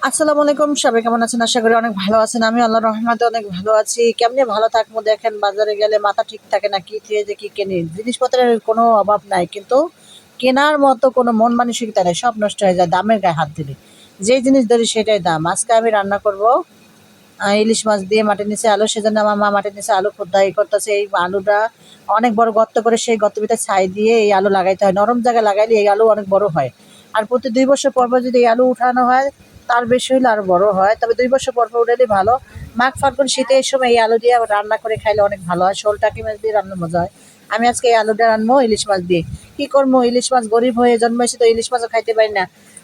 আসসালামু আলাইকুম, সবাই কেমন আছেন? আশা করি অনেক ভালো আছেন। আমি আল্লাহর রহমতে অনেক ভালো আছি। কেমনে ভালো থাকবো দেখেন, বাজারে গেলে মাথা ঠিক থাকে না, কি থেকে যে কি কিনি। জিনিসপত্রের কোনো অভাব নাই, কিন্তু কেনার মতো কোনো মন মানসিকতা নেই, সব নষ্ট হয়ে যায় দামের গায়ে হাত দিলে। যেই জিনিস ধরি সেটাই দাম। আজকে আমি রান্না করব ইলিশ মাছ দিয়ে মাটির নিচে আলু। সেজন্য আমার মা মাটির নিচে আলু খোদাই করতেছে। এই আলুটা অনেক বড় গর্ত করে, সেই গর্তের ভিতরে ছাই দিয়ে এই আলু লাগাইতে হয়। নরম জায়গায় লাগাইলে এই আলু অনেক বড় হয়। আর প্রতি ২ বছর পর পর যদি এই আলু উঠানো হয়, তার বেশি হলে আরো বড় হয়। তবে ২ বছর পর পর উঠালেই ভালো। মাঘ ফাল্গুন শীতের সময় এই আলু দিয়ে আবার রান্না করে খাইলে অনেক ভালো হয়। শোল টাকি মাছ দিয়ে রান্না মজা হয়। আমি আজকে এই আলুটা রান্নবো ইলিশ মাছ দিয়ে। কি করবো, ইলিশ মাছ গরিব হয়ে জন্মেছি, তো ইলিশ মাছও খাইতে পারি না।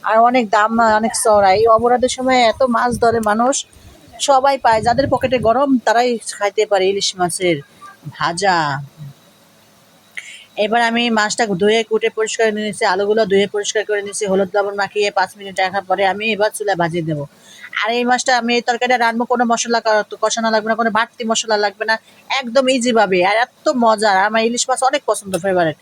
আর অনেক দাম, অনেক চড়া। এই অপরাধের সময় এত মাছ ধরে মানুষ, সবাই পায়। যাদের পকেটে গরম তারাই খাইতে পারে ইলিশ মাছের ভাজা। এবার আমি মাছটা ধুয়ে কুটে পরিষ্কার করে নিয়েছি, আলুগুলো ধুয়ে পরিষ্কার করে নিয়েছি, হলুদ লবণ মাখিয়ে ৫ মিনিট রাখার পরে আমি এবার চুলায় ভাজিয়ে দেবো। আর এই মাছটা আমি এই তরকারিটা রান্না, কোনো মশলা কষানো লাগবে না, কোনো বাড়তি মশলা লাগবে না, একদম ইজি ভাবে। আর এত মজার, আমার ইলিশ মাছ অনেক পছন্দ, ফেভারিট।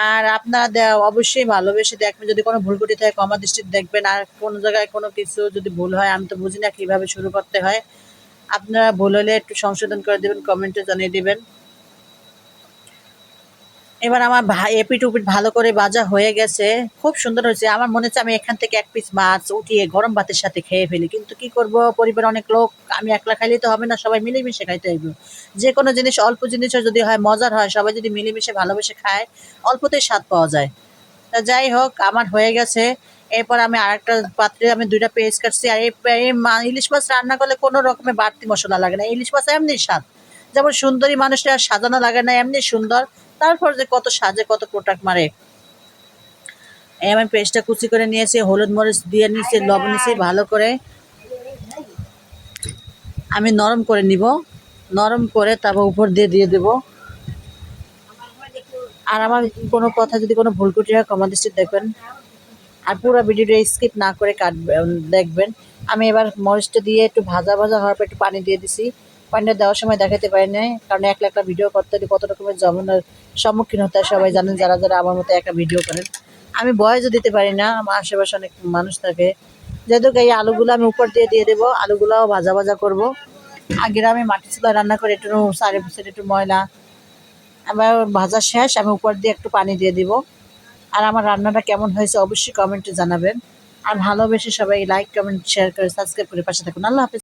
আর আপনারা অবশ্যই ভালোবেসে দেখবেন। যদি কোনো ভুল ত্রুটি থাকে ক্ষমা দৃষ্টিতে দেখবেন। আর কোনো জায়গায় কোনো কিছু যদি ভুল হয়, আমি তো বুঝি না কিভাবে শুরু করতে হয়। আপনারা ভুল হলে একটু সংশোধন করে দেবেন, কমেন্টে জানিয়ে দিবেন। এবার আমার এপিঠ ওপিঠ ভালো করে ভাজা হয়ে গেছে, খুব সুন্দর হয়েছে। আমার মনে হচ্ছে আমি এখান থেকে এক পিস মাছ উঠিয়ে গরম ভাতের সাথে খেয়ে ফেলি, কিন্তু কি করব, পরিবার অনেক লোক, আমি একলা খাইলেই তো হবে না, সবাই মিলেমিশে খাইতে হইবে। যে কোনো জিনিস অল্প জিনিসও যদি হয় মজার হয়, সবাই যদি মিলেমিশে ভালোবেসে খায়, অল্পতেই স্বাদ পাওয়া যায়। তা যাই হোক, আমার হয়ে গেছে। এরপর আমি আরেকটা পাত্রে আমি ২টা পেঁয়াজ কাটছি। আর ইলিশ মাছ রান্না করলে কোনো রকমের বাড়তি মশলা লাগে না। ইলিশ মাছ এমনি স্বাদ। যেমন সুন্দরী মানুষের আর সাজানো লাগে না, এমনি সুন্দর। তারপর যে কত সাজে, কত প্রোডাক্ট মারে। এই আমি পেস্টটা কুচি করে নিয়েছি, হলুদ মরিচ দিয়ে নিয়েছি, লবণ নিয়েছি, ভালো করে আমি নরম করে নিব। নরম করে তারপর উপর দিয়ে দিয়ে দেবো। আর আমার কোনো কথা যদি কোনো ভুল ত্রুটি হয় ক্ষমা দৃষ্টিতে দেখবেন। আর পুরো ভিডিওটা স্কিপ না করে দেখবেন। আমি এবার মরিচটা দিয়ে একটু ভাজা ভাজা হওয়ার পর একটু পানি দিয়ে দিছি। পানিটা দেওয়ার সময় দেখাতে পারি নাই, কারণ একলা একটা ভিডিও করতে হলে কত রকমের জমানোর সম্মুখীন হতে হয় সবাই জানেন, যারা যারা আমার মতো একটা ভিডিও করেন। আমি ভয়েসও দিতে পারি না, আমার আশেপাশে অনেক মানুষ থাকে। যেহেতু এই আলুগুলো আমি উপর দিয়ে দিয়ে দেবো, আলুগুলাও ভাজা ভাজা করব। আগের আমি মাটি চুলা রান্না করে একটু চারিপাশে একটু ময়লা, আবার ভাজা শেষ, আমি উপর দিয়ে একটু পানি দিয়ে দিব। আর আমার রান্নাটা কেমন হয়েছে অবশ্যই কমেন্টে জানাবেন। আর ভালোবেসে সবাই লাইক, কমেন্ট, শেয়ার করে সাবস্ক্রাইব করে পাশে থাকুন। আল্লাহ হাফেজ।